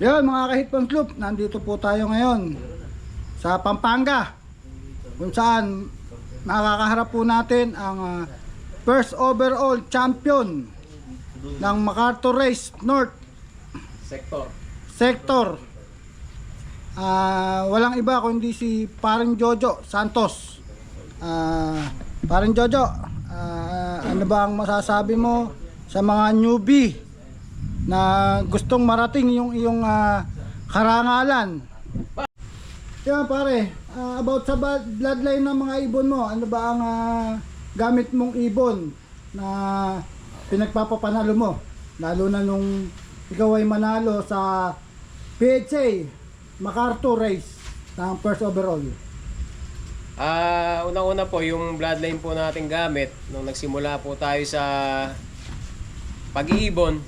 Yun mga ka-Hitman Club, nandito po tayo ngayon sa Pampanga, kung saan nakakaharap po natin ang first overall champion ng MacArthur Race North Sector. Walang iba kundi si Paring Jojo Santos. Paring Jojo, ano ba ang masasabi mo sa mga newbie na gustong marating yung iyong karangalan? Yan pare, about sa bloodline ng mga ibon mo, ano ba ang gamit mong ibon na pinagpapapanalo mo? Lalo na nung ikaw ay manalo sa PHA MacArthur Race ng first overall. Una-una po yung bloodline po nating gamit nung nagsimula po tayo sa pag-iibon.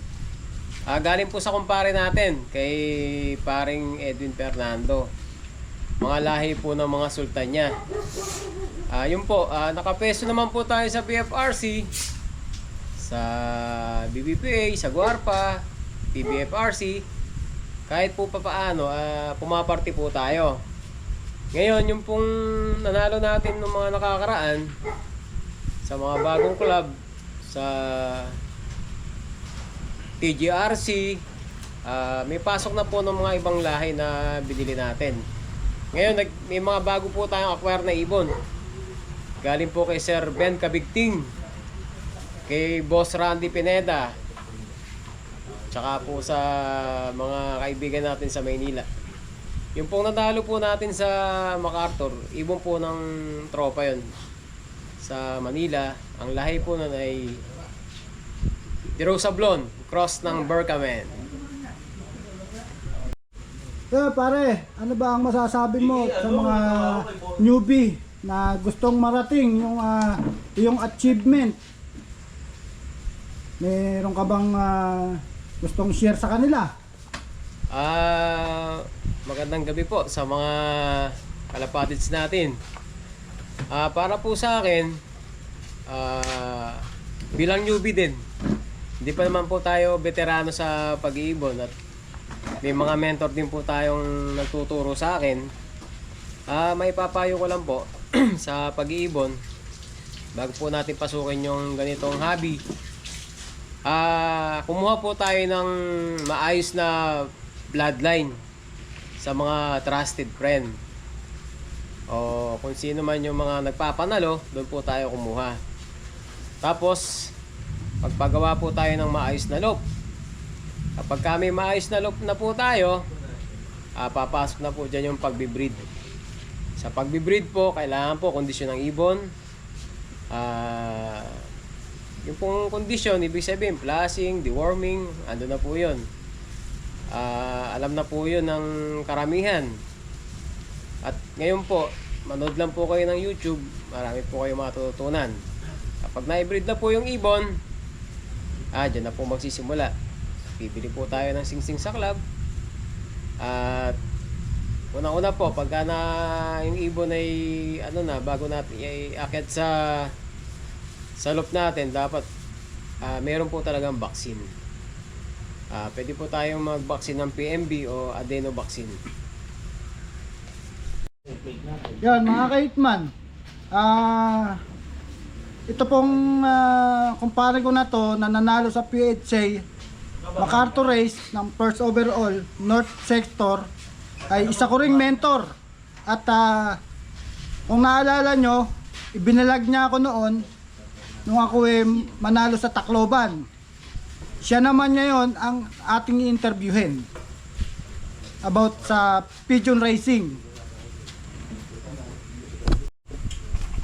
Galing po sa kumpare natin kay paring Edwin Fernando. Mga lahi po ng mga sultan niya. Yun po, nakapeso naman po tayo sa BFRC, sa BBPA, sa Guarpa, PBFRC. Kahit po papaano, pumaparty po tayo. Ngayon, yung pong nanalo natin ng mga nakakaraan sa mga bagong club, sa TGRC, may pasok na po ng mga ibang lahi na binili natin. Ngayon, may mga bago po tayong acquire na ibon. Galing po kay Sir Ben Cabigting, kay Boss Randy Pineda, tsaka po sa mga kaibigan natin sa Maynila. Yung pong natalo po natin sa MacArthur, ibon po ng tropa yon sa Manila. Ang lahi po nun ay De Rosa Blon, cross ng Berkamen. Pare, ano ba ang masasabi mo sa mga newbie na gustong marating yung achievement? Meron ka bang gustong share sa kanila? Magandang gabi po sa mga kalapatids natin. Para po sa akin, bilang newbie din, hindi pa naman po tayo veterano sa pag-iibon at may mga mentor din po tayong nagtuturo sa akin. May papayo ko lang po sa pag-iibon bago po natin pasukin yung ganitong hobby. Kumuha po tayo ng maayos na bloodline sa mga trusted friend, o kung sino man yung mga nagpapanalo, doon po tayo kumuha. Tapos pagpagawa po tayo ng maayos na loop. Kapag kami maayos na loop na po tayo, papasok na po dyan yung pagbibreed. Sa pagbibreed po, kailangan po kondisyon ng ibon. Yung pong kondisyon, ibig sabihin flushing, deworming, ando na po yun. Alam na po yun ng karamihan. At ngayon po, manood lang po kayo ng YouTube, marami po kayo matututunan. Kapag na-breed na po yung ibon, dyan na po magsisimula. Bibili po tayo ng singsing sa club. At unang-una po, pagka na yung ibon ay bago natin iakyat sa loop natin, dapat meron po talagang vaccine. Pwede po tayong mag-vaccine ng PMB o adeno vaccine. Yan mga ka-Hitman, ito pong kumpare ko na to na nanalo sa PHA MacArthur Race ng first overall North Sector, ay isa ko ring mentor. At kung naalala nyo, ibinalag niya ako noon nung ako manalo sa Tacloban. Siya naman ngayon ang ating i-interviewin about sa pigeon racing.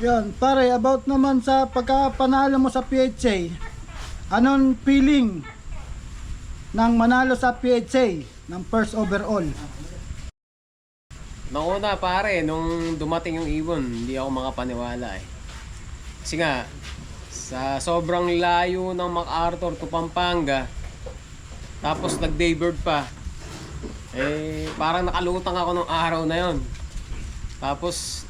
Yan, pare, about naman sa pagkapanalo mo sa PHA, anong feeling ng manalo sa PHA ng first overall? Nauna pare, nung dumating yung ibon, hindi ako makapaniwala eh. Kasi nga, sa sobrang layo ng MacArthur to Pampanga, tapos nag-daybird pa, parang nakalutang ako nung araw na yon. Tapos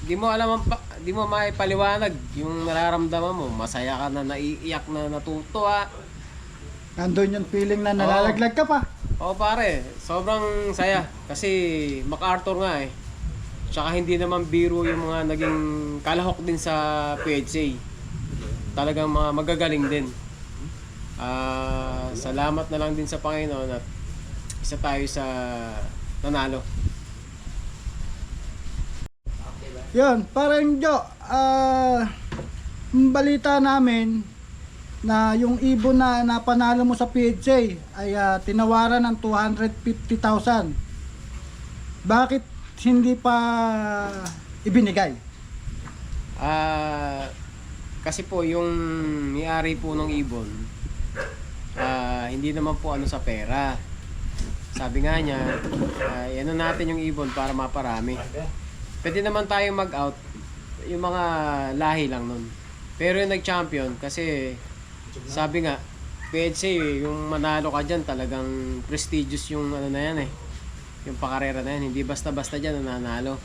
di mo alam, di mo maipaliwanag yung nararamdaman mo. Masaya ka na, naiiyak na, natutuwa, Nandun yung feeling na nalalaglag ka pa. Oo pare, sobrang saya. Kasi MacArthur nga eh. Tsaka hindi naman biro yung mga naging kalahok din sa PHA. Talagang mga magagaling din. Salamat na lang din sa Panginoon at isa tayo sa nanalo. Yun, parang Jo, yung balita namin na yung ibon na napanalo mo sa PHA ay tinawaran ng 250,000. Bakit hindi pa ibinigay? Kasi po yung may-ari po ng ibon, hindi naman po ano sa pera. Sabi nga niya, ano natin yung ibon para maparami. Pwede naman tayo mag-out yung mga lahi lang nun. Pero yung nag-champion, kasi sabi nga, PHA, yung manalo ka dyan, talagang prestigious yung ano na yan eh. Yung pakarera na yan, hindi basta-basta dyan nanalo.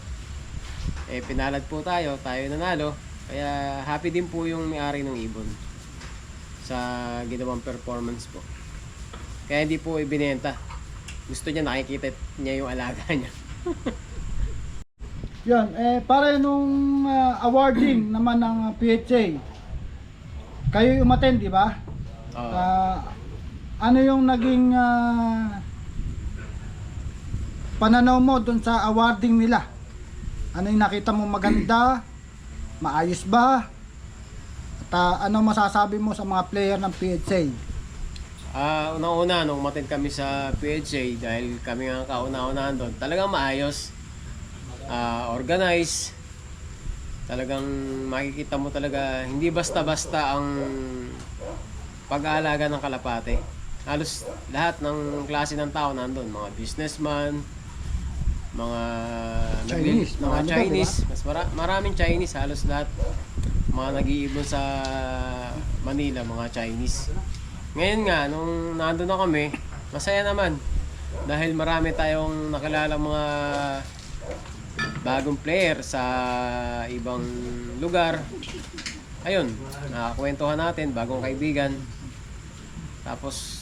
Pinalad po tayo nanalo. Kaya happy din po yung may-ari ng ibon sa ginawang performance po. Kaya hindi po ibinenta. Gusto niya nakikita niya yung alaga niya. Yan, para nung awarding naman ng PHA, kayo umattend, di ba? Ano yung naging pananaw mo dun sa awarding nila? Ano yung nakita mo maganda? Maayos ba? At ano masasabi mo sa mga player ng PHA? Una-una, nung umattend kami sa PHA, dahil kami nga kauna-unahan doon, talagang maayos. Organized. Talagang makikita mo talaga hindi basta-basta ang pag-aalaga ng kalapate. Halos lahat ng klase ng tao nandun, mga businessman, mga Chinese, mga marami ba, Chinese, mas maraming Chinese, halos lahat mga nag-iibon sa Manila, mga Chinese. Ngayon nga, nung nandun na kami, masaya naman dahil marami tayong nakilala mga bagong player sa ibang lugar. Ayun, nakakwentuhan natin, bagong kaibigan. Tapos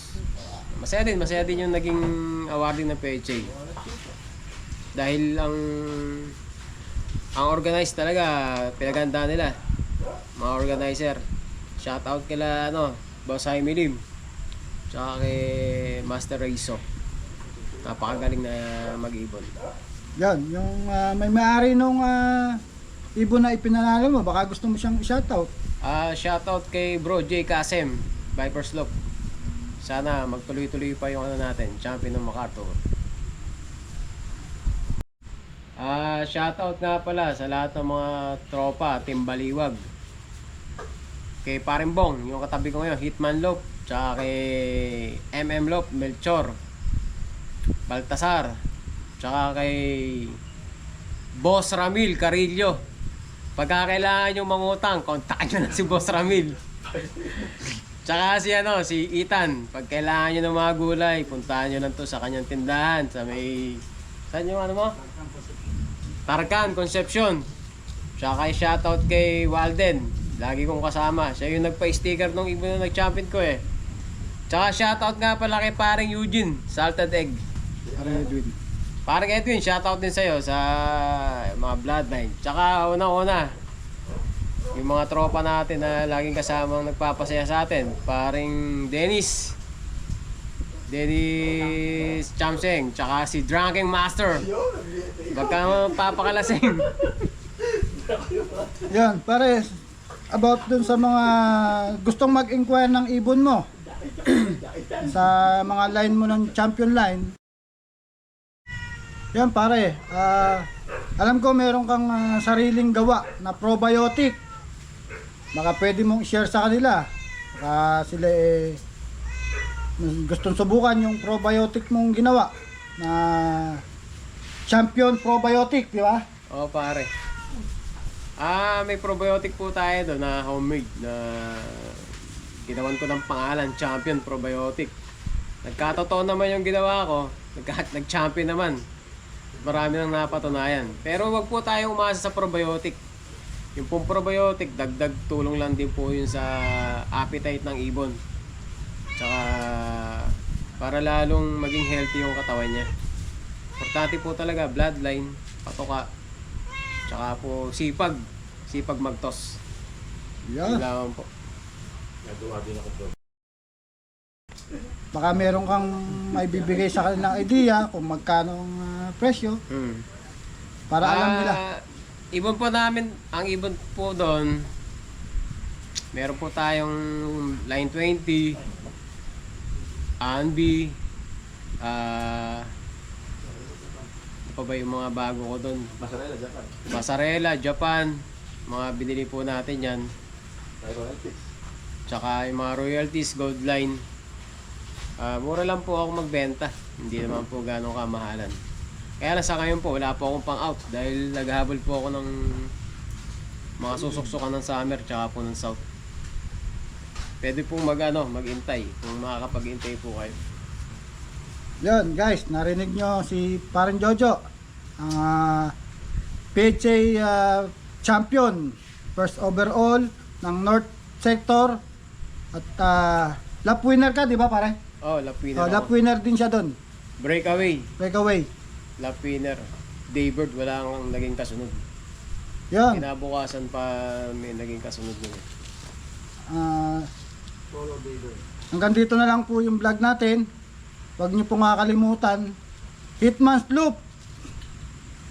masaya din yung naging awarding ng PHA. Dahil ang organized talaga, pinaganda nila. Mga organizer. Shout out kila Boss Jaime Lim. Tsaka kay Master Raiso. Napakagaling na mag-ibon. Yan, yung may-ari nung ibon na ipinanalo mo, baka gusto mo siyang i-shoutout. Shoutout kay Bro J. Kasem, Viper Slope. Sana magtuloy-tuloy pa yung natin, champion ng MacArthur. Shoutout nga pala sa lahat ng mga tropa, Team Baliwag. Kay Parimbong, yung katabi ko ngayon, Hitman Lope. Tsaka kay MM Lope, Melchor, Baltasar. Tsaka kay Boss Ramil Carillo. Pagka kailangan yung mangutang, kontakin nyo na si Boss Ramil. Tsaka si Ethan. Pag kailangan nyo ng mga gulay, puntahan nyo lang to sa kanyang tindahan. Sa may... Saan yung mo? Tarkan, Concepcion. Tsaka kay shoutout kay Walden. Lagi kong kasama. Siya yung nagpa-sticker nung ibon na nag-champion ko eh. Tsaka shoutout nga pala kay paring Eugene, Salted Egg. Parang Edwin, shoutout din sa'yo sa mga bloodline. Tsaka una-una, yung mga tropa natin na laging kasamang nagpapasaya sa atin. Paring Dennis Chamseng, tsaka si Drunken Master. Baka papakalasing. Yan, pare, about dun sa mga gustong mag-inquire ng ibon mo sa mga line mo ng champion line. Yan pare, alam ko meron kang sariling gawa na probiotic. Baka pwede mong share sa kanila. Baka sila gustong subukan yung probiotic mong ginawa na champion probiotic, di ba? Oo pare. May probiotic po tayo doon na homemade na ginawan ko ng pangalan, Champion Probiotic. Nagkatotoo naman yung ginawa ko, nag-champion naman. Marami nang napatunayan. Pero wag po tayo umasa sa probiotic. Yung pong probiotic, dagdag tulong lang din po yun sa appetite ng ibon. Tsaka para lalong maging healthy yung katawan niya. Importante po talaga bloodline, patoka, tsaka po sipag magtos. Yan. Kailangan po. Baka meron kang may bibigay sa kanilang idea kung magkano ang presyo para alam nila. Ibon po namin, ang ibon po doon, meron po tayong line 20, Anbi, ano pa ba yung mga bago ko doon? Pasarela, Japan, mga binili po natin yan. Tsaka yung mga royalties, gold line. Mura lang po ako magbenta, hindi naman po gano'ng kamahalan. Kaya lang sa ngayon po, wala po akong pang-out dahil naghahabol po ako ng mga susuksukan ng summer tsaka po ng south. Pwede po mag-intay kung makakapag-intay po kayo. Yan guys, narinig nyo si Parang Jojo, ang PHA champion, first overall ng North Sector. At lap winner ka, di ba pare? Oh, lap winner Lap ako. winner din siya doon. Breakaway, Breakaway. lap winner. Daybird, wala kang naging kasunod. Yan. Kinabukasan pa may naging kasunod nun. Hanggang dito na lang po yung vlog natin. Huwag niyo pong kakalimutan, Hitman's Loop.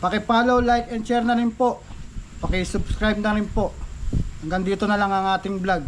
Paki-follow, like, and share na rin po. Paki-subscribe na rin po. Hanggang dito na lang ang ating vlog.